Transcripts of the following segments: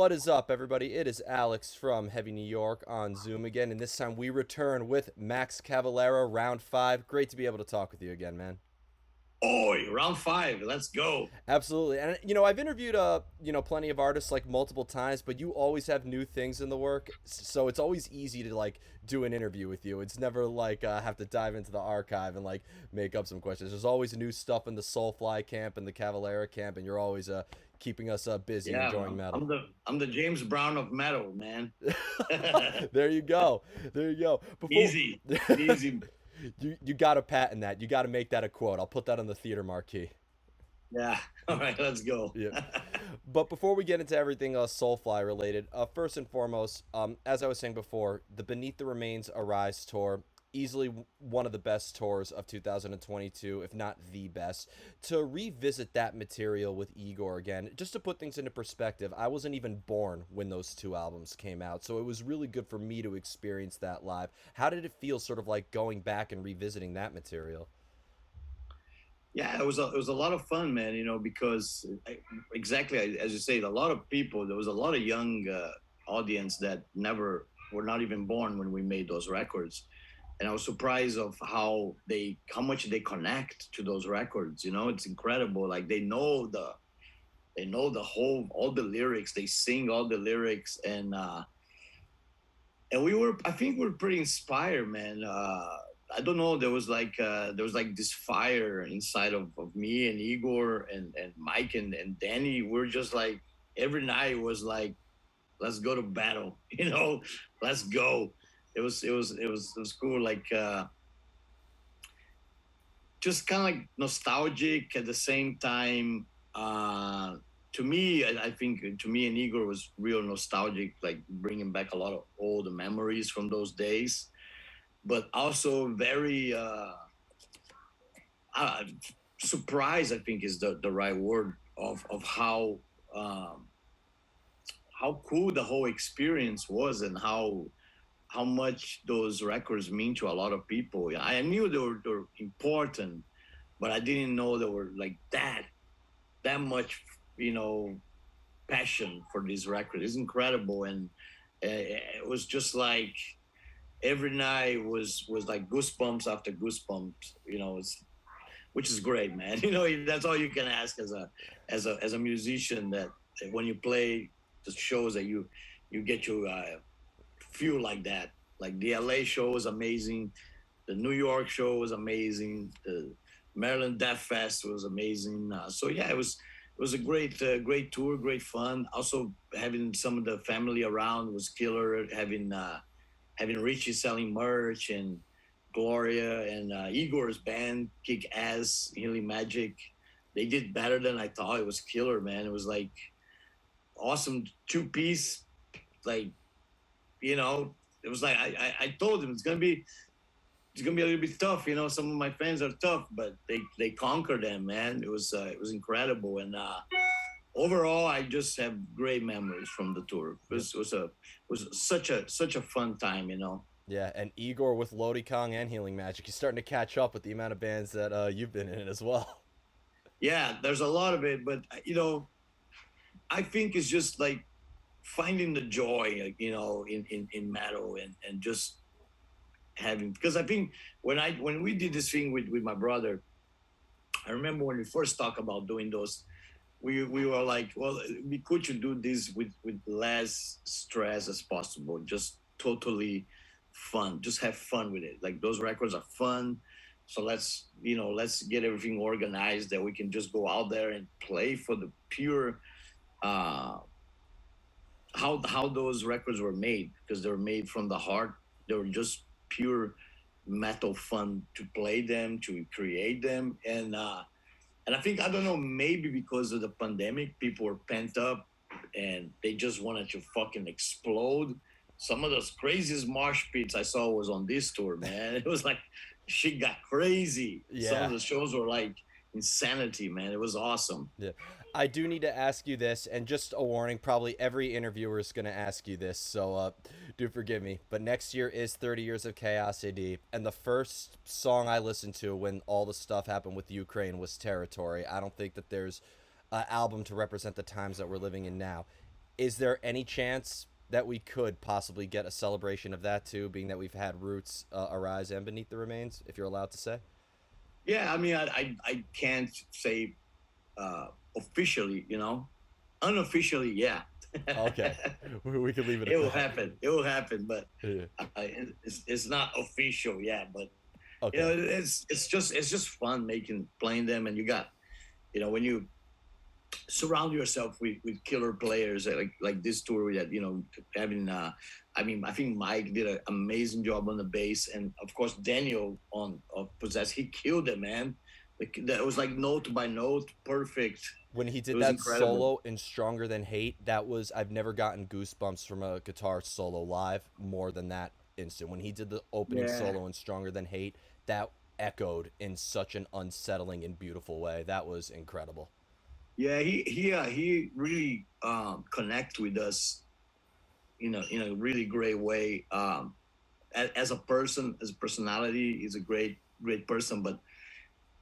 What is up, everybody? It is Alex from Heavy New York on Zoom again, and this time we return with Max Cavalera, round five. Great to be able to talk with you again, man. Oh, round five. Let's go. Absolutely. And I've interviewed plenty of artists like multiple times, but you always have new things in the work. So it's always easy to like do an interview with you. It's never like have to dive into the archive and like make up some questions. There's always new stuff in the Soulfly camp and the Cavalera camp, and you're always keeping us busy Yeah, enjoying metal. I'm the James Brown of metal, man. There you go. There you go. Before Easy, easy. you got to patent that. You got to make that a quote. I'll put that on the theater marquee. Yeah. All right, let's go. Yeah. But before we get into everything Soulfly related, first and foremost, as I was saying before, the Beneath the Remains Arise tour, easily one of the best tours of 2022, if not the best. To revisit that material with Igor again, just to put things into perspective, I wasn't even born when those two albums came out, so it was really good for me to experience that live. How did it feel, sort of like going back and revisiting that material? Yeah, it was a lot of fun, man. Because exactly as you say, a lot of people. There was a lot of young audience that never were not even born when we made those records, and I was surprised of how much they connect to those records. It's incredible. Like they know the whole all the lyrics. They sing all the lyrics, and I think we were pretty inspired, man. I don't know. There was like this fire inside of me and Igor and Mike and Danny. We're just like every night was like, let's go to battle, let's go. It was cool. Like just kind of like nostalgic at the same time. To me, I think to me and Igor was real nostalgic, like bringing back a lot of old memories from those days, but also very uh, surprised. I think is the right word of um, how cool the whole experience was and how much those records mean to a lot of people. Yeah, I knew they were important, but I didn't know they were like that much, you know, passion for this record. It's incredible, and it was just like every night was like goosebumps after goosebumps. Which is great, man. That's all you can ask as a musician. That when you play the shows that you get to feel like that. Like the LA show was amazing, the New York show was amazing, the Maryland Death Fest was amazing. So yeah, it was a great tour, great fun. Also having some of the family around was killer. Having Richie selling merch and Gloria and Igor's band, Kick Ass, Healing Magic. They did better than I thought. It was killer, man. It was like awesome two piece. Like you know, it was like I told him it's gonna be a little bit tough. Some of my fans are tough, but they conquered them, man. It was incredible, and overall, I just have great memories from the tour. It was such a fun time. Yeah, and Igor with Lodi Kong and Healing Magic, he's starting to catch up with the amount of bands that you've been in as well. Yeah, there's a lot of it, but I think it's just like finding the joy, like, in metal and just having, because I think when we did this thing with my brother, I remember when we first talked about doing those, we were like, well, we could you do this with less stress as possible, just totally fun, just have fun with it. Like those records are fun, so let's get everything organized that we can just go out there and play for the pure uh how those records were made, because they were made from the heart. They were just pure metal fun to play them, to create them, and I think, I don't know, maybe because of the pandemic, people were pent up and they just wanted to fucking explode. Some of those craziest mosh pits I saw was on this tour, man. It was like shit got crazy. Some of Yeah. the shows were like insanity, man. It was awesome. Yeah. I do need to ask you this, and just a warning, probably every interviewer is going to ask you this, so do forgive me. But next year is 30 Years of Chaos AD, and the first song I listened to when all the stuff happened with Ukraine was Territory. I don't think that there's an album to represent the times that we're living in now. Is there any chance that we could possibly get a celebration of that too, being that we've had Roots, Arise, and Beneath the Remains, if you're allowed to say? Yeah, I mean, I can't say officially, you know, unofficially, yeah. Okay, we could leave it It at will that. happen. It will happen, but Yeah. it's not official yet. But you know, Okay. it's just fun making playing them, and you got, you know, when you surround yourself with killer players like this tour that, you know, having I mean, I think Mike did an amazing job on the bass, and of course Daniel on Possess, he killed it, man. Like that was like note by note perfect. When he It did was that incredible. solo in Stronger Than Hate, that was, I've never gotten goosebumps from a guitar solo live more than that instant. When he did the opening Yeah, solo in Stronger Than Hate, that echoed in such an unsettling and beautiful way. That was incredible. yeah, he really connect with us, you know, in a really great way. As a person, as a personality, he's a great person, but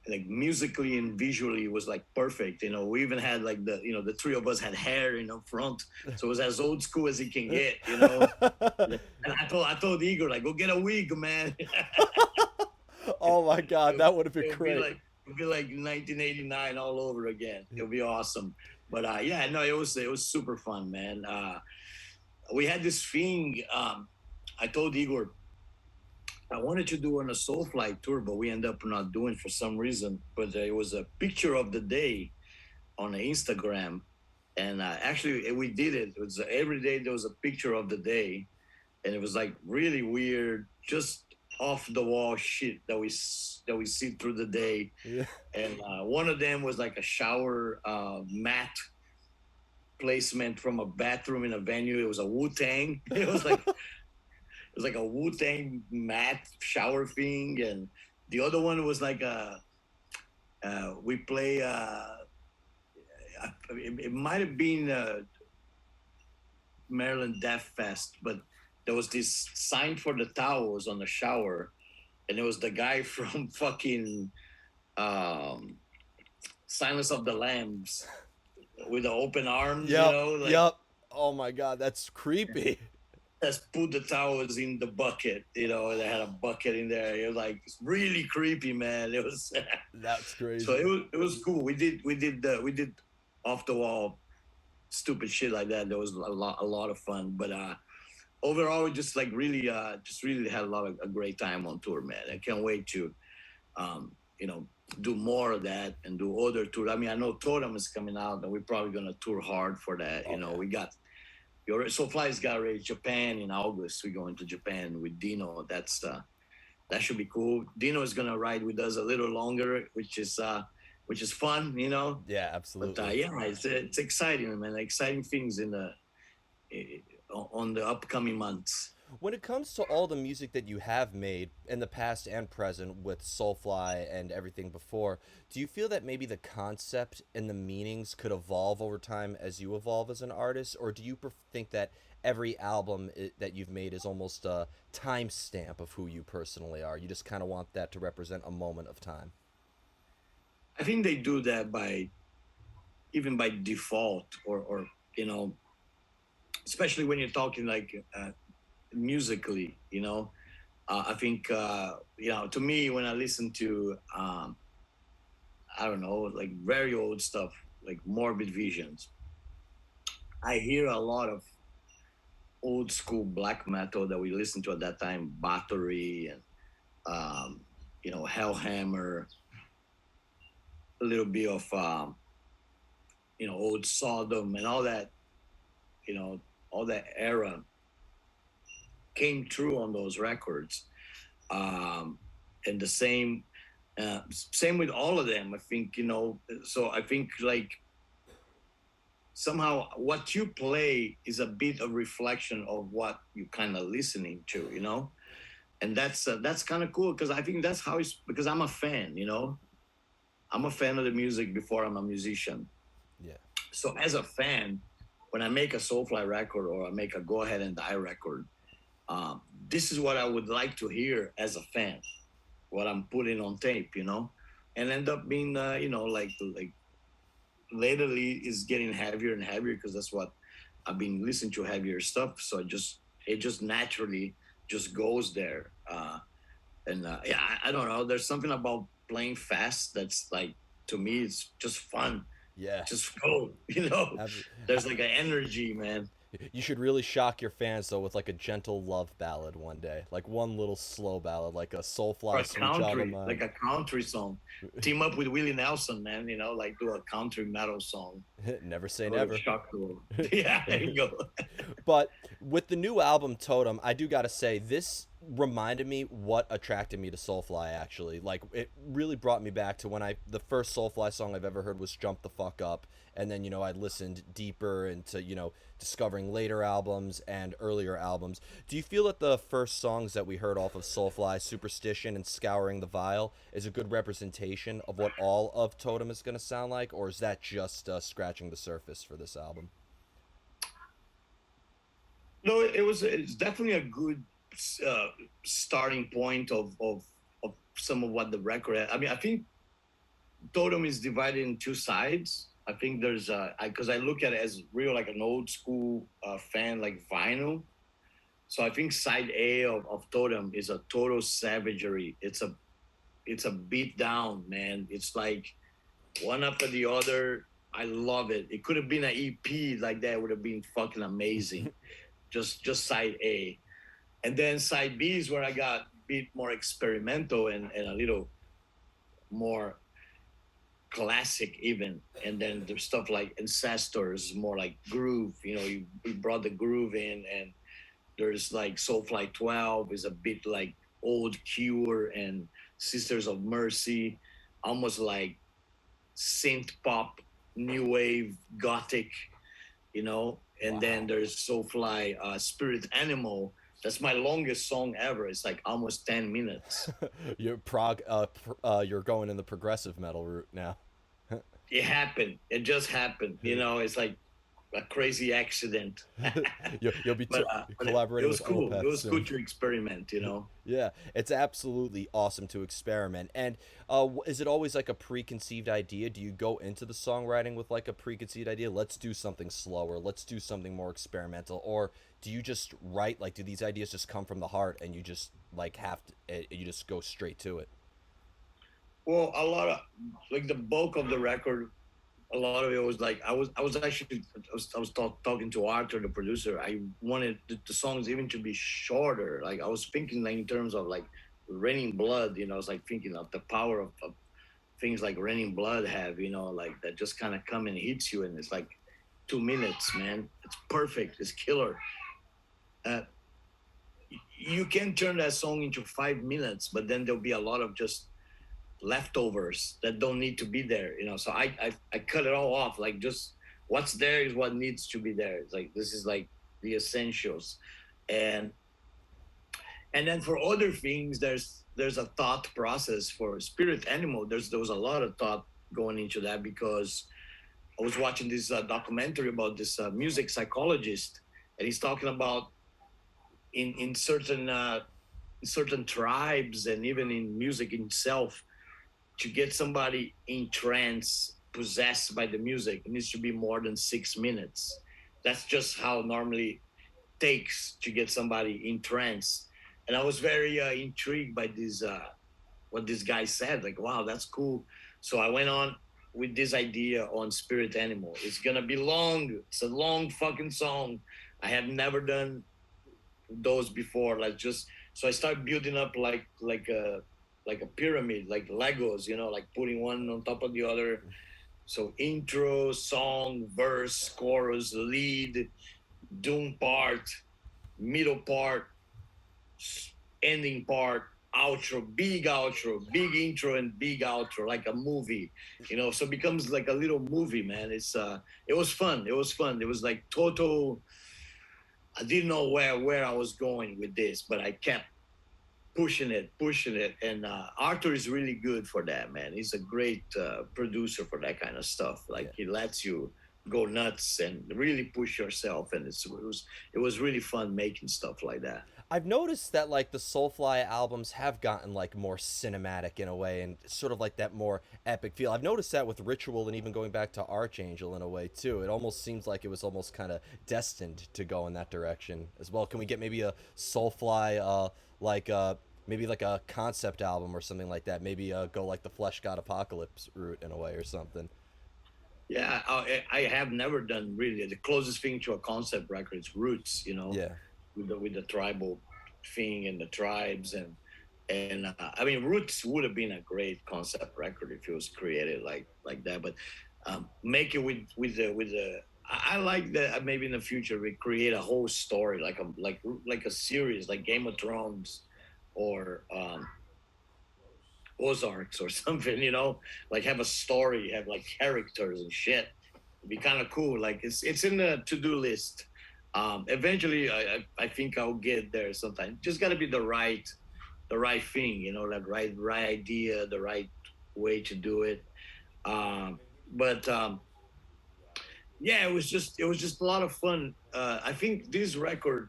like musically and visually it was like perfect. You know, we even had like the, you know, the three of us had hair in the front, so it was as old school as it can get, you know. And I told Igor, like, go get a wig, man. Oh my god, it, that would have been it would be great. like, it would be like 1989 all over again. It'll be awesome. But yeah, no, it was super fun, man. We had this thing. I told Igor I wanted to do on a Soulfly tour, but we ended up not doing for some reason. But it was a picture of the day on Instagram, and actually we did it. It was every day there was a picture of the day, and it was like really weird, just off the wall shit that we see through the day. Yeah. And one of them was like a shower mat placement from a bathroom in a venue. It was a Wu Tang. It was like a Wu Tang mat shower thing, and the other one was like a we play. It might have been Maryland Death Fest, but there was this sign for the towels on the shower, and it was the guy from fucking um, Silence of the Lambs with the open arms, you Yep. know, like Yep. Oh my god, that's creepy. let's put the towels in the bucket, you know. They had a bucket in there. It was like really creepy, man. It was That's so crazy. it was cool. We did off the wall stupid shit like that. There was a lot of fun. But overall, we just really had a great time on tour, man. I can't wait to you know, do more of that and do other tours. I mean, I know Totem is coming out, and we're probably gonna tour hard for that. You Oh know, yeah. we got your Soulfly's got already Japan in August. We're going to Japan with Dino. That should be cool. Dino is gonna ride with us a little longer, which is fun, you know. Yeah, But absolutely. yeah, it's exciting, man. Exciting things eh, on the upcoming months. When it comes to all the music that you have made in the past and present with Soulfly and everything before, do you feel that maybe the concept and the meanings could evolve over time as you evolve as an artist, or do you think that every album that you've made is almost a timestamp of who you personally are? You just kind of want that to represent a moment of time. I think they do that by even by default, or you know, especially when you're talking like musically, you know. I think you know, to me, when I listen to I don't know, like very old stuff, like Morbid Visions, I hear a lot of old school black metal that we listened to at that time, Battery and you know, Hellhammer, a little bit of you know, old Sodom and all that, you know, all that era came true on those records. Um, and the same with all of them. I think, you know, so I think like somehow what you play is a bit of reflection of what you kind of listening to, you know. And that's kind of cool, because I think that's how it's, because I'm a fan, you know. I'm a fan of the music before I'm a musician. Yeah. So as a fan, when I make a Soulfly record or I make a Go Ahead and Die record, this is what I would like to hear as a fan, what I'm putting on tape, you know, and end up being, you know, like lately is getting heavier and heavier, because that's what I've been listening to heavier stuff, so it just naturally just goes there. And yeah, I don't know. There's something about playing fast that's like, to me, it's just fun. Yeah. Just go, you know. Absolutely. There's like an energy, man. You should really shock your fans though with like a gentle love ballad one day, like one little slow ballad, like a Or Soulfly a "Sweet Child of country, like Mine." a country song. Team up with Willie Nelson, man. You know, like do a country metal song. Never say Or never. shock the Yeah, there you go. But with the new album Totem, I do gotta say this reminded me what attracted me to Soulfly. Actually, like it really brought me back to when the first Soulfly song I've ever heard was "Jump the Fuck Up," and then I listened deeper into discovering later albums and earlier albums. Do you feel that the first songs that we heard off of Soulfly, "Superstition" and "Scouring the Vial," is a good representation of what all of Totem is gonna sound like, or is that just scratching the surface for this album? No, it's definitely a good uh, starting point of some of what the record had. I mean, I think Totem is divided in two sides. I think there's because I look at it as real like an old school fan like vinyl. So I think side A of Totem is a total savagery. It's a beat down, man. It's like one after the other. I love it. It could have been an EP like that. Would have been fucking amazing. Just side A, and then side B is where I got a bit more experimental and a little more classic even. And then there's stuff like Ancestors, more like groove. You know, you brought the groove in, and there's like Soulfly 12 is a bit like old Cure and Sisters of Mercy, almost like synth pop, new wave, gothic, you know. And then Wow. there's Soulfly Spirit Animal. That's my longest song ever. It's like almost 10 minutes. You're going in the progressive metal route now. It happened. It just happened. You know, it's like a crazy accident. You'll be But it collaborating was with cool. It Opeth was soon. good to experiment, you know. Yeah, it's absolutely awesome to experiment. And is it always like a preconceived idea? Do you go into the songwriting with like a preconceived idea? Let's do something slower. Let's do something more experimental. Or do you just write? Like, do these ideas just come from the heart and you just like have to? You just go straight to it. Well, a lot of like the bulk of the record, a lot of it was like I was actually talking to Arthur, the producer. I wanted the songs even to be shorter. Like I was thinking like in terms of like Raining Blood. You know, I was like thinking of the power of things like Raining Blood have. You know, like that just kind of come and hits you, and it's like 2 minutes, man. It's perfect. It's killer. Uh, you can turn that song into 5 minutes, but then there'll be a lot of just leftovers that don't need to be there, you know. So I cut it all off. Like just what's there is what needs to be there. It's like this is like the essentials. and and then for other things, there's a thought process. For Spirit Animal, there was a lot of thought going into that, because I was watching this documentary about this music psychologist, and he's talking about in certain tribes and even in music itself, to get somebody in trance, possessed by the music, it needs to be more than 6 minutes. That's just how normally takes to get somebody in trance. And I was very intrigued by this, what this guy said. Like, wow, that's cool. So I went on with this idea on Spirit Animal. It's gonna be long. It's a long fucking song. I have never done those before. Like just so I start building up like a pyramid, like Legos, you know, like putting one on top of the other. So intro, song, verse, chorus, lead, doom part, middle part, ending part, outro, big intro and big outro, like a movie, you know. So it becomes like a little movie, man. It was fun. It was fun. It was like total. I didn't know where I was going with this, but I kept pushing it. And Arthur is really good for that, man. He's a great producer for that kind of stuff. Like Yeah. he lets you go nuts and really push yourself, and it was really fun making stuff like that. I've noticed that like the Soulfly albums have gotten like more cinematic in a way and sort of like that more epic feel. I've noticed that with Ritual and even going back to Archangel in a way too. It almost seems like it was almost kind of destined to go in that direction as well. Can we get maybe a Soulfly like maybe like a concept album or something like that? Maybe go like the Flesh God Apocalypse route in a way or something. Yeah, I have never done really the closest thing to a concept record is Roots, you know, Yeah. with the tribal thing and the tribes and I mean Roots would have been a great concept record if it was created like that, but make it with the I like that maybe in the future we create a whole story like a series like Game of Thrones or Ozarks or something, you know, like have a story, have like characters and shit. It'd be kind of cool. Like it's in the to do list. Eventually, I think I'll get there sometime. Just got to be the right thing, you know, like right idea, the right way to do it. But yeah, it was just a lot of fun. I think this record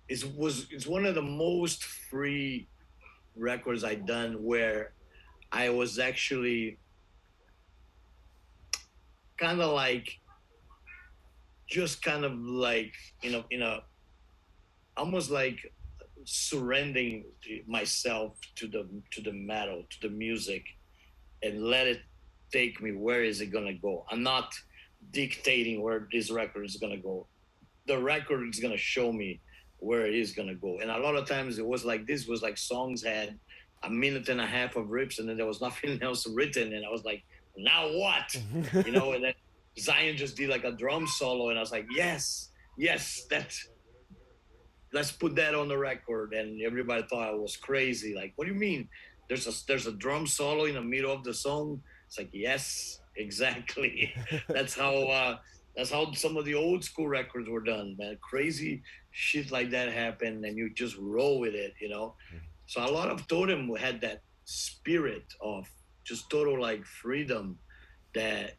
is one of the most free records I done where I was actually kind of like just kind of like in a almost like surrendering myself to the metal to the music and let it take me where is it gonna go. I'm not dictating where this record is gonna go. The record is gonna show me where it is gonna go. And a lot of times it was like this was like songs had a minute and a half of rips and then there was nothing else written and I was like, now what? You know, and then Zion just did like a drum solo and I was like, yes, that's let's put that on the record. And everybody thought I was crazy. Like, what do you mean? There's a drum solo in the middle of the song. It's like, yes, exactly. That's how some of the old school records were done, man. Crazy shit like that happened, and you just roll with it, you know. So a lot of Totem had that spirit of just total like freedom that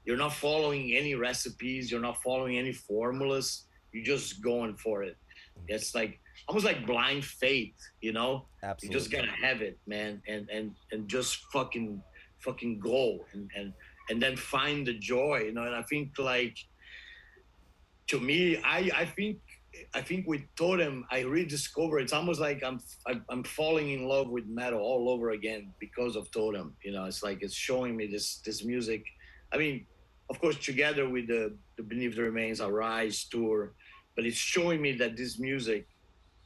you're not following any recipes, you're not following any formulas, you're just going for it. It's like almost like blind faith, you know. You just Absolutely. gotta have it, man, and just fucking go and then find the joy, you know. And I think like to me, I think with Totem, I rediscover. It's almost like I'm falling in love with metal all over again because of Totem. You know, it's like it's showing me this music. I mean, of course, together with the Beneath the Remains, Arise tour, but it's showing me that this music,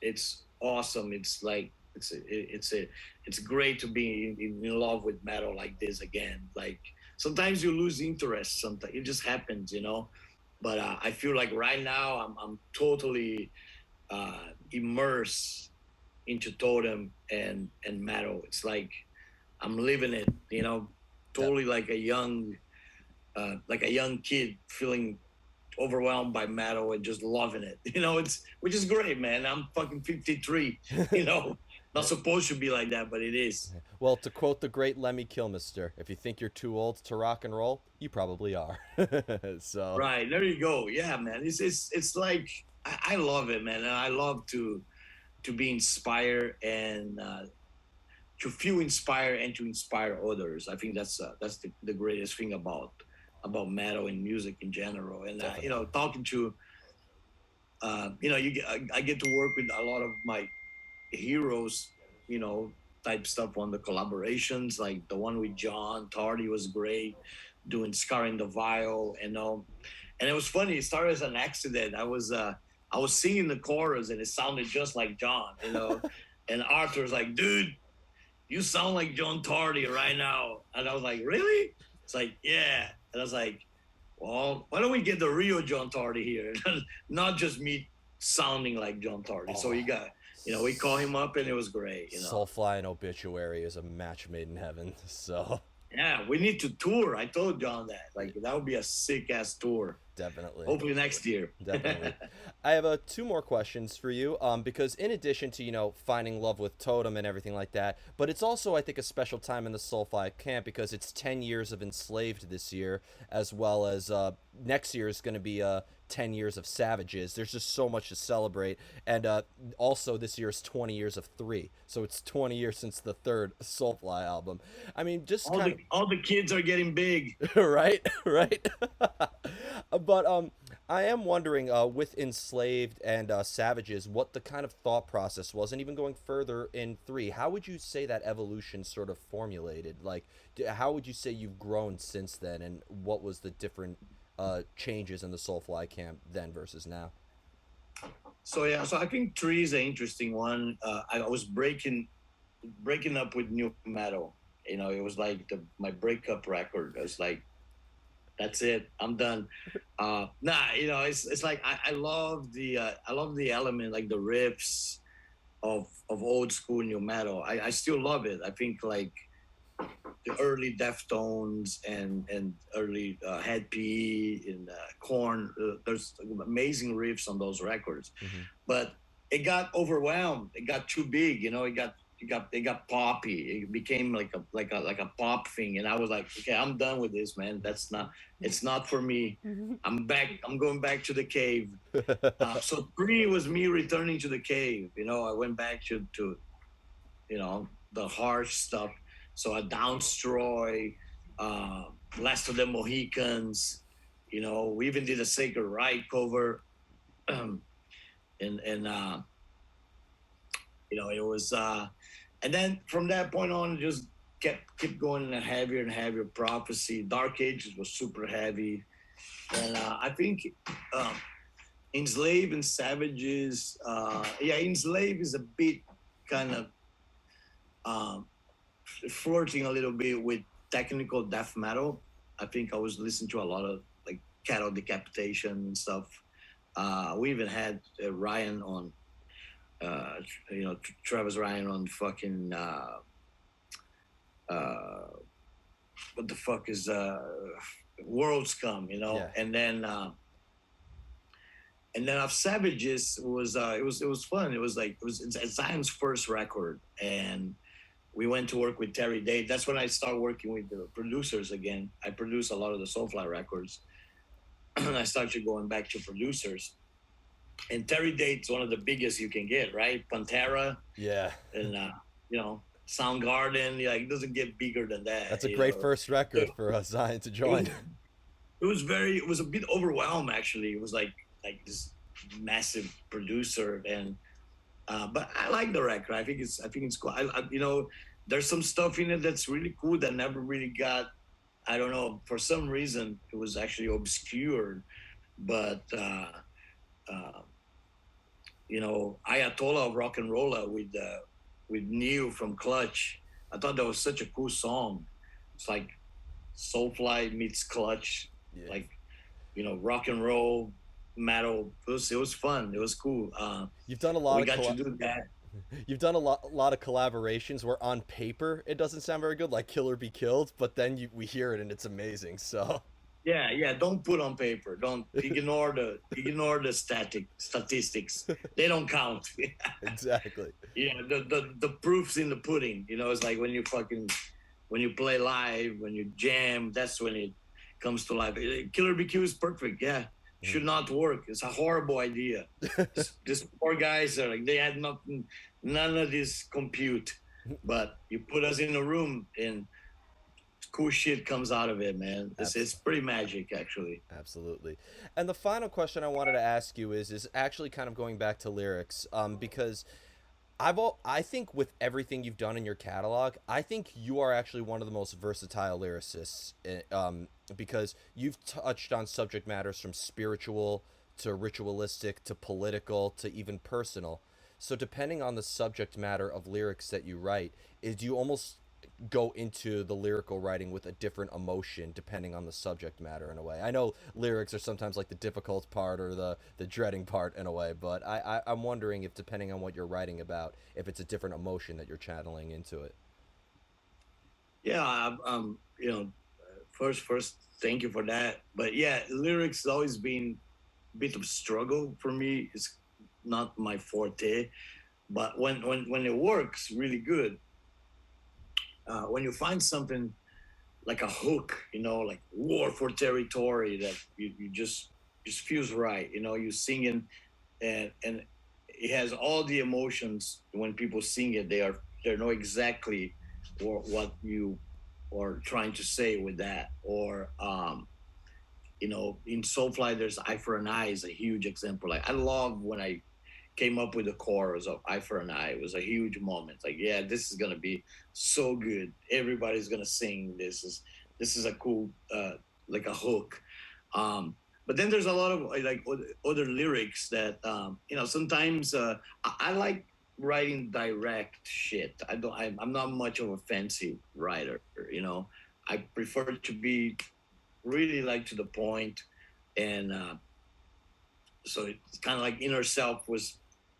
it's awesome. It's like it's great to be in love with metal like this again. Like sometimes you lose interest. Sometimes it just happens, you know. But I feel like right now I'm totally immersed into Totem and metal. It's like I'm living it, you know, Yep. totally like a young kid feeling overwhelmed by metal and just loving it. You know, it's which is great, man. I'm fucking 53. You know, not supposed to be like that, but it is. Well, to quote the great Lemmy Kilmister, if you think you're too old to rock and roll, you probably are. So, Right there, you go. Yeah, man. It's like I love it, man. And I love to be inspired and to feel inspired and to inspire others. I think that's the greatest thing about metal and music in general. And you know, definitely. talking to you know, I get to work with a lot of my heroes, you know, type stuff on the collaborations, like the one with John Tardy was great, doing Scar in the Vial, and and it was funny. It started as an accident. I was singing the chorus and it sounded just like John, you know, and Arthur's like, dude, you sound like John Tardy right now, and I was like, really? It's like, yeah, and I was like, well, why don't we get the real John Tardy here, not just me sounding like John Tardy? So Oh, you got, you know, we call him up and it was great, you know. Soulfly and Obituary is a match made in heaven. So, Yeah, we need to tour. I told John that. Like that would be a sick ass tour. Definitely. Hopefully next year. Definitely. I have two more questions for you. Because in addition to finding love with Totem and everything like that, but it's also I think a special time in the Soulfly camp because it's 10 years of Enslaved this year, as well as next year is going to be 10 years of Savages. There's just so much to celebrate, and also this year is 20 years of Three, so it's 20 years since the third Soulfly album. I mean, just kind of All the kids are getting big. right, right. But I am wondering, with Enslaved and Savages, what the kind of thought process was, and even going further in Three, how would you say that evolution sort of formulated? Like, how would you say you've grown since then, and what was the different changes in the Soulfly camp then versus now? So yeah, so I think Three is an interesting one. I was breaking up with new metal. It was like my breakup record. I was like, that's it, I'm done. Nah, it's like I love the element, like the riffs of old school new metal. I still love it. I think like the early Deftones and early Head PE and Korn. There's amazing riffs on those records, Mm-hmm. but it got overwhelmed. It got too big. It got poppy. It became like a pop thing, and I was like, okay, I'm done with this, man. It's not for me. I'm back. I'm going back to the cave. So Three was me returning to the cave. I went back to the harsh stuff. So a Downstroy, uh, Last of the Mohicans. We even did a Sacred Right cover, and it was, and then from that point on, it just kept going in a heavier and heavier prophecy. Dark Ages was super heavy, and I think um, Enslaved and Savages. Yeah, Enslaved is a bit kind of um, flirting a little bit with technical death metal. I think I was listening to a lot of like cattle decapitation and stuff. We even had Ryan on, uh, Travis Ryan on fucking uh, what the fuck is Worlds Come, Yeah. and then of Savages it was fun. It's Zion's first record, and we went to work with Terry Date. That's when I started working with the producers again. I produce a lot of the Soulfly records. I started going back to producers. And Terry Date's one of the biggest you can get, right? Pantera Yeah. and Soundgarden. Like, it doesn't get bigger than that. That's a great first record It, for Zion to it was join. it was a bit overwhelmed actually. It was like this massive producer, and but I like the record. I think it's cool. There's some stuff in it that's really cool that never really got. I don't know, for some reason it was actually obscured, but uh, Ayatollah of Rock and Rolla with Neil from Clutch. I thought that was such a cool song. It's like Soulfly meets Clutch, Yeah. like rock and roll metal. It was fun. It was cool. You've done a We lot of got to do that. you've done a lot of collaborations where on paper it doesn't sound very good, like Killer Be Killed, but then we hear it and it's amazing. So Yeah, yeah. Don't put on paper. Don't ignore the statistics. They don't count. exactly. The proof's in the pudding. It's like when you play live, when you jam, that's when it comes to life. Killer BQ is perfect. Yeah, should not work. It's a horrible idea. These poor guys are like, they had nothing, none of this compute. But you put us in a room and cool shit comes out of it, man. It's pretty magic, actually. Absolutely. And the final question I wanted to ask you is actually kind of going back to lyrics, because I think with everything you've done in your catalog, I think you are actually one of the most versatile lyricists, because you've touched on subject matters from spiritual to ritualistic to political to even personal. So depending on the subject matter of lyrics that you write, is you almost go into the lyrical writing with a different emotion depending on the subject matter in a way. I know lyrics are sometimes like the difficult part or the dreading part in a way, but I'm wondering if depending on what you're writing about, if it's a different emotion that you're channeling into it. Yeah, first thank you for that. But yeah, lyrics has always been a bit of struggle for me. It's not my forte. But when it works really good, when you find something like a hook, like war for territory that you just feels right. You singing and it has all the emotions when people sing it. They know exactly what you are trying to say with that. Or in Soulfly, there's Eye for an Eye is a huge example. Like I love when I came up with the chorus of Eye for an Eye. It was a huge moment. Like, yeah, this is gonna be so good. Everybody's gonna sing. This is a cool like a hook. But then there's a lot of like other lyrics that sometimes I like writing direct shit. I'm not much of a fancy writer. I prefer to be really like to the point, and so it's kind of like Inner Self was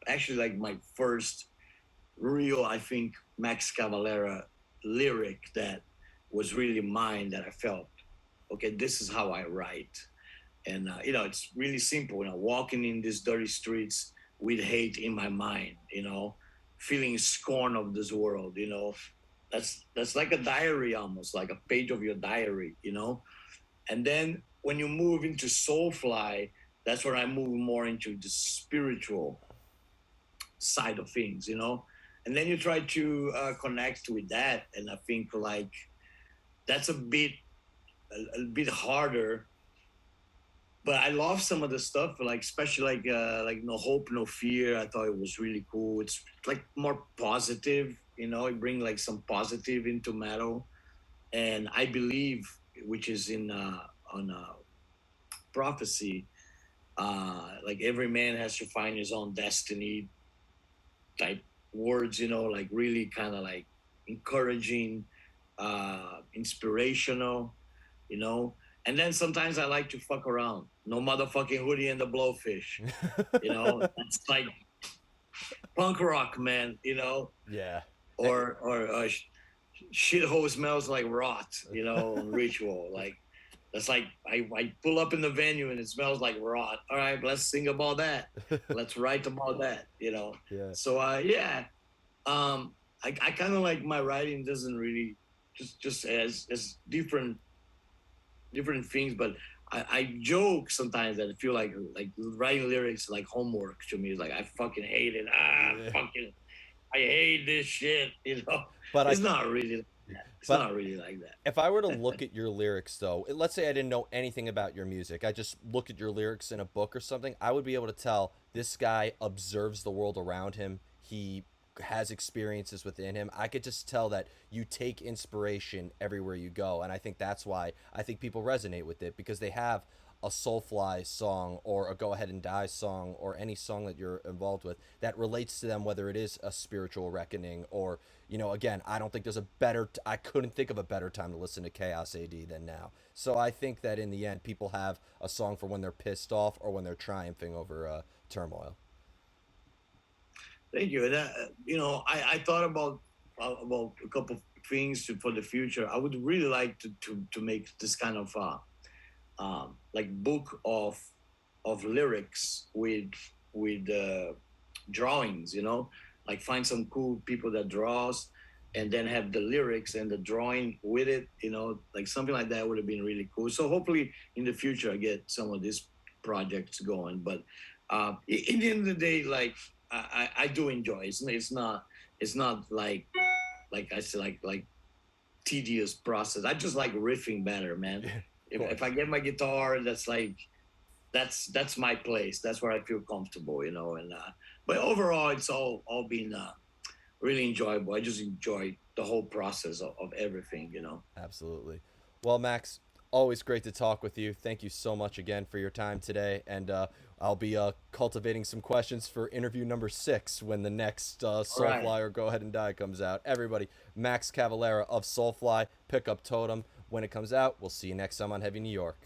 actually like my first real, I think, Max Cavalera lyric that was really mine, that I felt, okay, this is how I write. And it's really simple, walking in these dirty streets with hate in my mind, feeling scorn of this world. That's like a diary, almost like a page of your diary. And then when you move into Soulfly, that's where I move more into the spiritual side of things. And then you try to connect with that, and I think like that's a bit harder. But I love some of the stuff, like especially like No Hope, No Fear. I thought it was really cool. It's like more positive, it bring like some positive into metal. And I Believe, which is in on Prophecy, like every man has to find his own destiny type words, like really kind of like encouraging, inspirational, you know. And then sometimes I like to fuck around. No motherfucking hoodie and the blowfish, That's like punk rock, man. Yeah. Or shithole smells like rot, on Ritual. Like that's like I pull up in the venue and it smells like rot. All right, let's sing about that. Let's write about that. Yeah. So yeah, I kind of like my writing doesn't really just as different things, but I joke sometimes that I feel like writing lyrics like homework to me. It's like I fucking hate it. Yeah. Fucking I hate this shit. But I It's not really like that. It's but not really like that. if I were to look at your lyrics, though, let's say I didn't know anything about your music, I just look at your lyrics in a book or something, I would be able to tell this guy observes the world around him. He has experiences within him. I could just tell that you take inspiration everywhere you go. And I think that's why I think people resonate with it, because they have a Soulfly song or a Go Ahead and Die song or any song that you're involved with that relates to them, whether it is a spiritual reckoning or, again, I don't think there's a better, I couldn't think of a better time to listen to Chaos AD than now. So I think that in the end, people have a song for when they're pissed off or when they're triumphing over turmoil. Thank you. That, I thought about a couple of things for the future. I would really like to make this kind of like book of lyrics with drawings. Like find some cool people that draws, and then have the lyrics and the drawing with it. Like something like that would have been really cool. So hopefully in the future I get some of these projects going. But in the end of the day, like I do enjoy. It's not like I said, like tedious process. I just like riffing better, man. Yeah, of If I course. get my guitar, that's my place. That's where I feel comfortable. And but overall, it's all been really enjoyable. I just enjoy the whole process of everything. Absolutely. Well, Max, always great to talk with you. Thank you so much again for your time today. And I'll be cultivating some questions for interview number 6 when the next All right. Soulfly or Go Ahead and Die comes out. Everybody, Max Cavalera of Soulfly, pick up Totem when it comes out. We'll see you next time on Heavy New York.